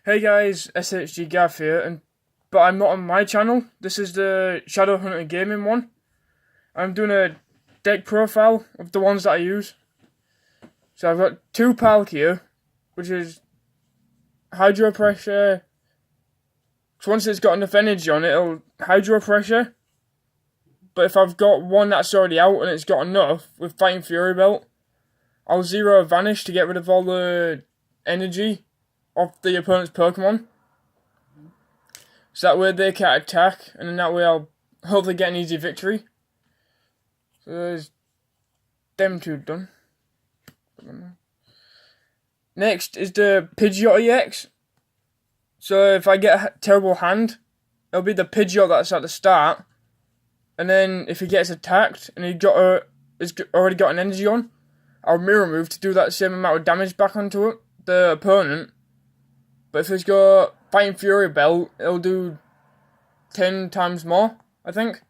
Hey guys, SHG Gav here, but I'm not on my channel. This is the Shadowhunter Gaming one. I'm doing a deck profile of the ones that I use. So I've got two Palkia, which is Hydro Pressure. So once it's got enough energy on it, it'll Hydro Pressure. But if I've got one that's already out and it's got enough with Fighting Fury Belt, I'll Zero Vanish to get rid of all the energy of the opponent's Pokemon. So that way they can't attack, and then that way I'll hopefully get an easy victory. So there's them two done. Next is the Pidgeot EX. So if I get a terrible hand, it'll be the Pidgeot that's at the start. And then if he gets attacked and he's already got an energy on, I'll Mirror Move to do that same amount of damage back onto it, the opponent. But if he's got Fighting Fury Belt, it'll do 10 times more, I think.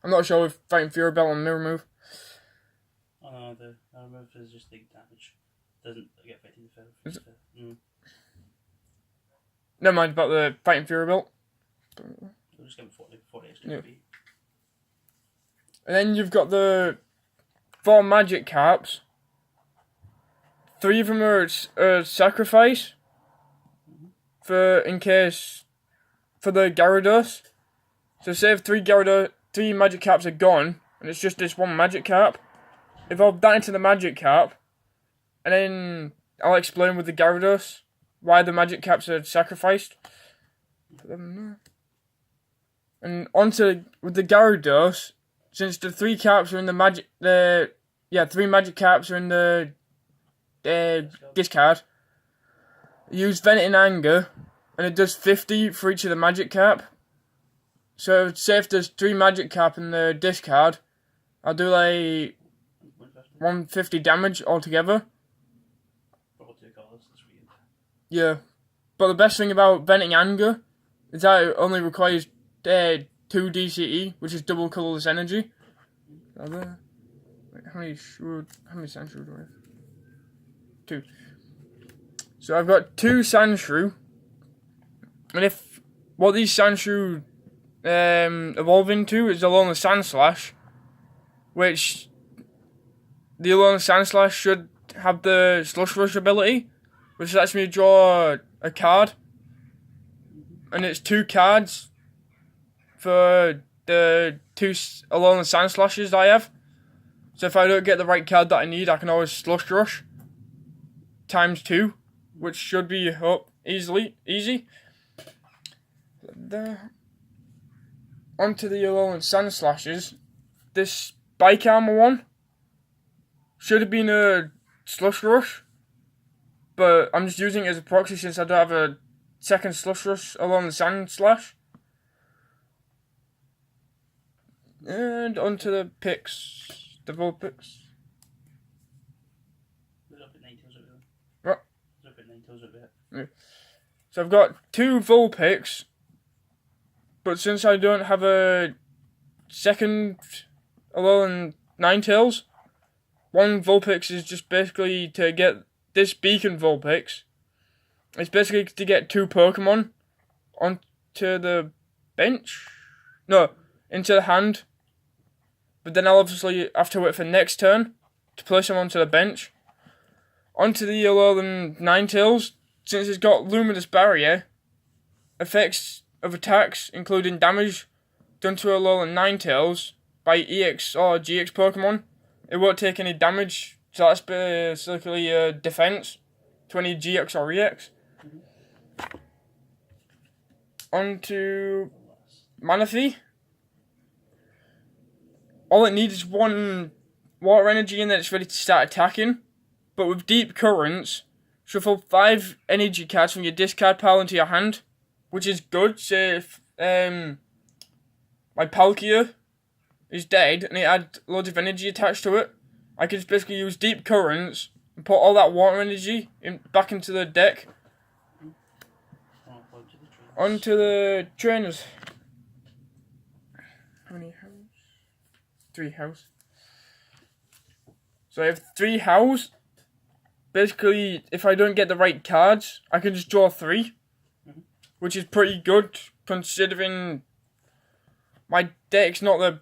I'm not sure with Fighting Fury Belt and Mirror Move. Oh no, the Mirror Move is just the damage. Doesn't get affected the Never mind about the Fighting Fury Belt. We'll just give it 40 extra. Yeah. And then you've got the 4 Magic Carps. 3 of them are sacrifice. For the Gyarados. So say if 3 Magic Carps are gone, and it's just this one Magic Carp, evolve that into the Magic Carp, and then I'll explain with the Gyarados why the Magic Carps are sacrificed. And with the Gyarados, since the 3 Carps are in the 3 Magic Carps are in the discard, use Venting Anger, and it does 50 for each of the Magic Carp. So say if there's 3 Magic Carp in the discard, I'll do like 150 damage altogether. Yeah, but the best thing about Venting Anger is that it only requires 2 DCE, which is double colourless energy. How many Sandshrew do I have? 2. So I've got 2 Sandshrew, and if what these Sandshrew evolve into is Alone the Sandslash, which the Alone Sandslash should have the Slush Rush ability, which lets me draw a card, and it's 2 cards for the 2 Alone the Sandslashes I have. So if I don't get the right card that I need, I can always Slush Rush times 2, which should be easy. Onto the Alone Sandslashes. This Bike Armor one should have been a Slush Rush, but I'm just using it as a proxy since I don't have a second Slush Rush along the Sandslash. And onto the picks. The Vulpix. What? Yeah. So I've got 2 Vulpix, but since I don't have a second Alolan Ninetales, 1 Vulpix is just basically to get this Beacon Vulpix. It's basically to get 2 Pokemon onto the bench. No, into the hand. But then I'll obviously have to wait for next turn to place them onto the bench. Onto the Alolan Ninetales, since it's got Luminous Barrier, effects of attacks, including damage done to Alolan Ninetales by EX or GX Pokemon, it won't take any damage, so that's basically a defense to any GX or EX. Onto Manaphy. All it needs is 1 water energy and then it's ready to start attacking. But with Deep Currents, shuffle 5 energy cards from your discard pile into your hand, which is good. Say if my Palkia is dead and it had loads of energy attached to it, I can just basically use Deep Currents and put all that water energy back into the deck. Onto the trainers. How many house? 3 house. So I have 3 house. Basically, if I don't get the right cards, I can just draw 3. which is pretty good considering my deck's not the...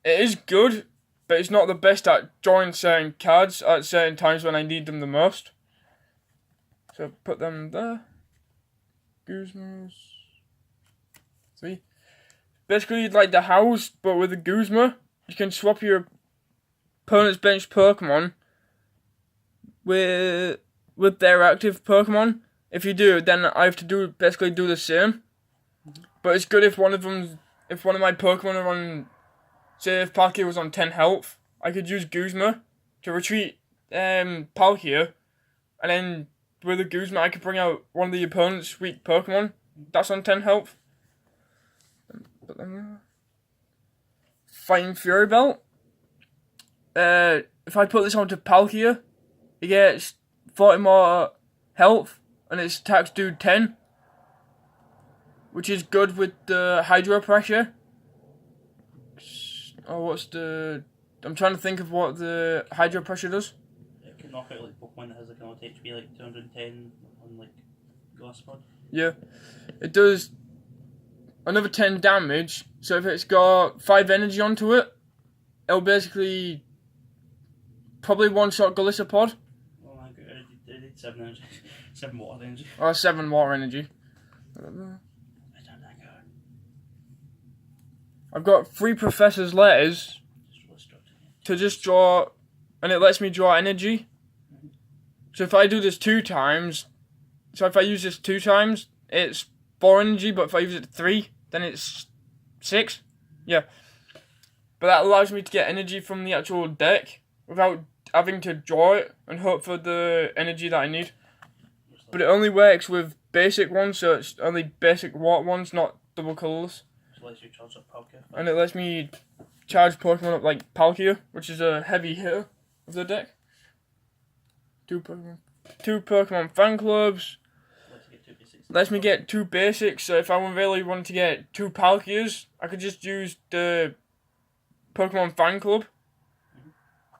It is good, but it's not the best at drawing certain cards at certain times when I need them the most. So put them there. Guzmas. 3. Basically like the house, but with a Guzma, you can swap your opponent's bench Pokemon with their active Pokemon. If you do, then I have to basically do the same. But it's good if one of my Pokemon are on, say if Palkia was on 10 health, I could use Guzma to retreat Palkia, and then with a Guzma I could bring out one of the opponent's weak Pokemon that's on 10 health. Put them there. Fighting Fury Belt. If I put this onto Palkia, it gets 40 more health and its attacks do 10, which is good with the Hydro Pressure. Oh, I'm trying to think of what the Hydro Pressure does. It can knock out like Pokemon that has like an auto HP like 210 on like Glass Pod. Yeah, it does another 10 damage. So if it's got 5 energy onto it, it'll basically probably one-shot Golisopod. Oh my god, I did 7 energy. 7 water energy. Or 7 water energy. I've got 3 Professor's Letters to just draw, and it lets me draw energy. So if I do this 2 times, so if I use this 2 times, it's 4 energy, but if I use it 3, then it's 6. Yeah. But that allows me to get energy from the actual deck without having to draw it and hope for the energy that I need. But it only works with basic ones, so it's only basic water ones, not double colours. So it lets you charge up Palkia. And it lets me charge Pokemon up like Palkia, which is a heavy hitter of the deck. 2 Pokemon fan clubs. Lets me get 2 basics, so if I really wanted to get 2 Palkias, I could just use the Pokemon fan club.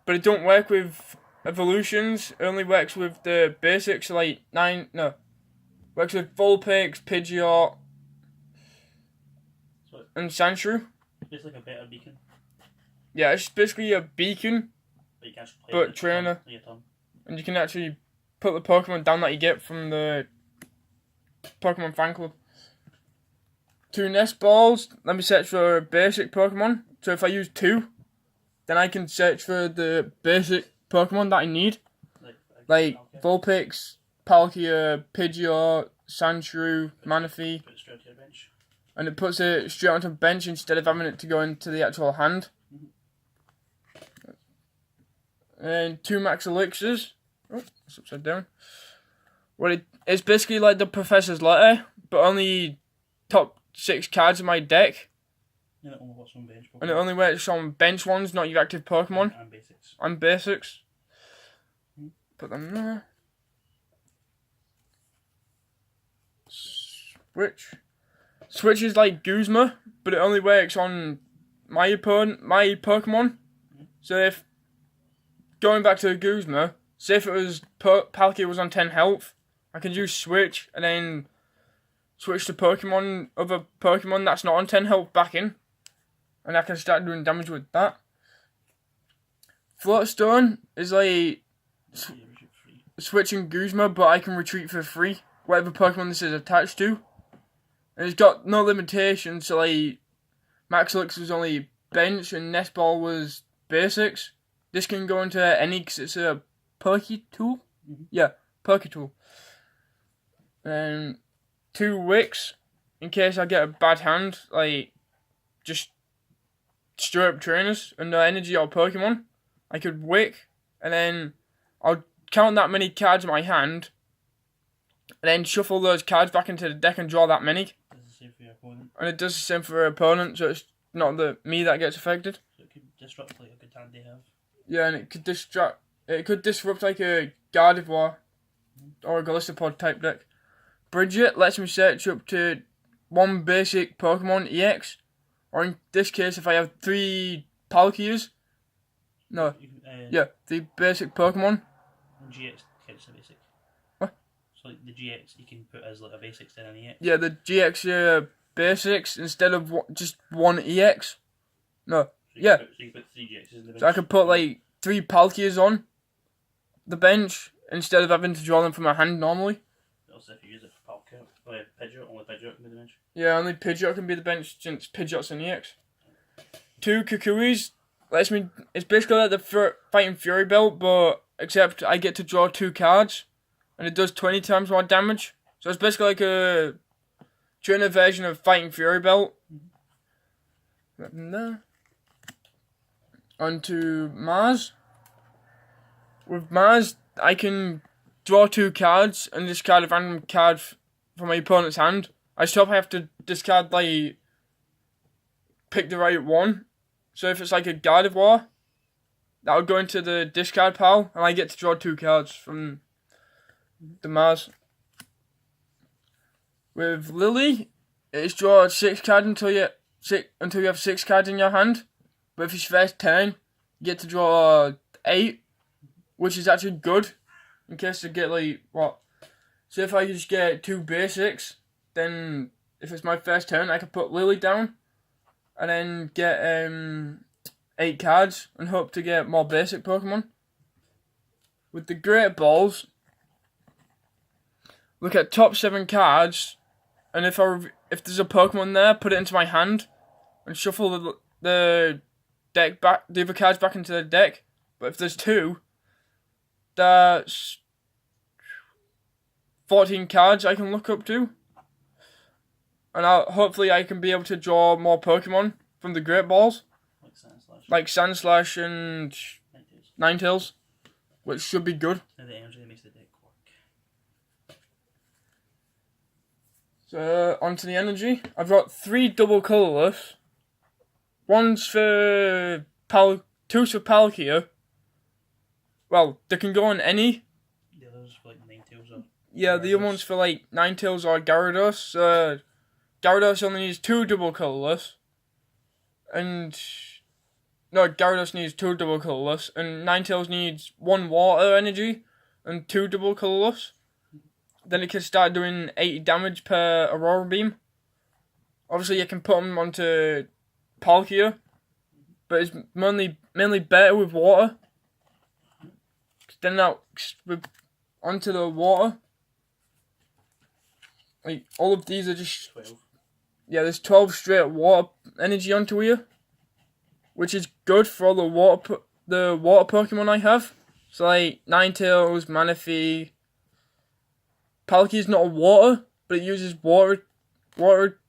But it don't work with evolutions, it only works with the basics, like works with Vulpix, Pidgeot, and Sandshrew. It's like a better beacon. Yeah, it's basically a beacon, but you can actually play but trainer. And you can actually put the Pokemon down that you get from the Pokemon fan club. 2 nest balls, let me search for a basic Pokemon. So if I use 2, then I can search for the basic Pokemon that I need. Like Vulpix, Palkia, Pidgeot, Sandshrew, Manaphy. And it puts it straight onto the bench instead of having it to go into the actual hand. And 2 max elixirs. Oh, it's upside down. Well, it's basically like the Professor's Letter, but only top 6 cards in my deck. And it only works on bench Pokemon. And it only works on bench ones, not your active Pokemon. And basics. And basics. Put them there. Switch is like Guzma, but it only works on my Pokemon. So if, going back to Guzma, say if it was Palkia was on 10 health, I can use Switch and then switch to other Pokemon that's not on 10 health back in. And I can start doing damage with that. Floatstone is like switching Guzma, but I can retreat for free, whatever Pokemon this is attached to. And it's got no limitations, so like Max Elixir was only bench and Nest Ball was basics. This can go into any because it's a Perky tool. Yeah, Perky tool. And 2 Wicks in case I get a bad hand, like just straight up trainers and no energy or Pokemon. I could Wick and then I'll count that many cards in my hand and then shuffle those cards back into the deck and draw that many. And it does the same for your opponent, so it's not me that gets affected. So it could disrupt like a good hand they have. Yeah, and it could disrupt like a Gardevoir or a Golisopod type deck. Bridget lets me search up to 1 basic Pokemon EX, or in this case if I have 3 Palkias. No, 3 basic Pokemon. GX counts as a basic. What? So like the GX, you can put as like a basics then an EX. Yeah, the GX basics instead of just one EX. No, So yeah. So you put 3 GXs in the bench. So I could put like 3 Palkias on the bench instead of having to draw them from my hand normally. Also, if you use it for Palkia, or Pidgeot, only Pidgeot can be the bench. Yeah, only Pidgeot can be the bench since Pidgeot's an EX. 2 Kukuis lets me. It's basically like the Fighting Fury belt, but except I get to draw 2 cards, and it does 20 times more damage. So it's basically like a trainer version of Fighting Fury belt. There. Onto Mars. With Mars, I can draw 2 cards and discard a random card from my opponent's hand. I still have to discard, like, pick the right one. So if it's like a God of War, that would go into the discard pile, and I get to draw 2 cards from the Mars. With Lily, it's draw 6 cards until you have 6 cards in your hand. But if it's first turn, you get to draw 8, which is actually good. In case you get like, what? So if I just get 2 basics, then if it's my first turn, I could put Lily down. And then get 8 cards and hope to get more basic Pokemon. With the Great Balls, look at top 7 cards. And if there's a Pokemon there, put it into my hand. And shuffle the deck back, the other cards back into the deck. But if there's 2, that's 14 cards I can look up to. And hopefully I can be able to draw more Pokemon from the Great Balls. Like Sandslash and Ninetales. Which should be good. And the energy that makes the deck work. So, onto the energy. I've got 3 double colourless. 2's for Palkia. Well, they can go on any. The others for like Ninetales or... Yeah, the other one's for like Ninetales or Gyarados. Gyarados only needs 2 double colourless. And... No, Gyarados needs 2 double colourless. And Ninetales needs 1 water energy and 2 double colourless. Then it can start doing 80 damage per Aurora Beam. Obviously, you can put them onto Palkia. But it's mainly better with water. Then now, onto the water. Like, all of these are just... 12. Yeah, there's 12 straight water energy onto here. Which is good for all the water Pokemon I have. So like, Ninetales, Manaphy. Palkia's not a water, but it uses water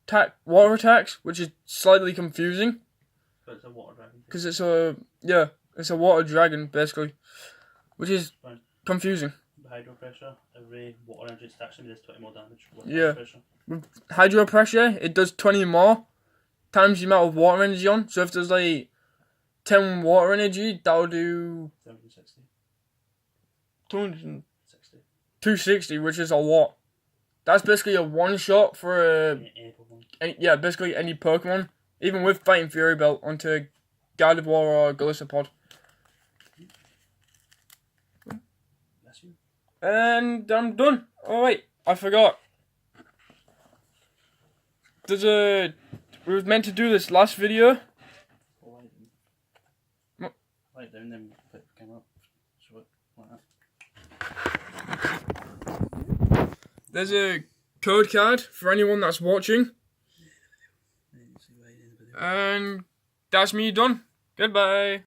attacks, which is slightly confusing. But it's a water dragon. Because it's a water dragon, basically. Which is confusing. The Hydro Pressure, every water energy attached to me does 20 more damage. Yeah. With Hydro Pressure, it does 20 more times the amount of water energy on. So if there's like 10 water energy, that'll do 760. 260, which is a lot. That's basically a one shot for Any Pokemon. Basically any Pokemon. Even with Fighting Fury Belt onto Gardevoir or Golisopod. That's you. And I'm done. Oh wait, I forgot. We were meant to do this last video. Right down, then put it came up. So like that. There's a code card for anyone that's watching. And that's me done. Goodbye.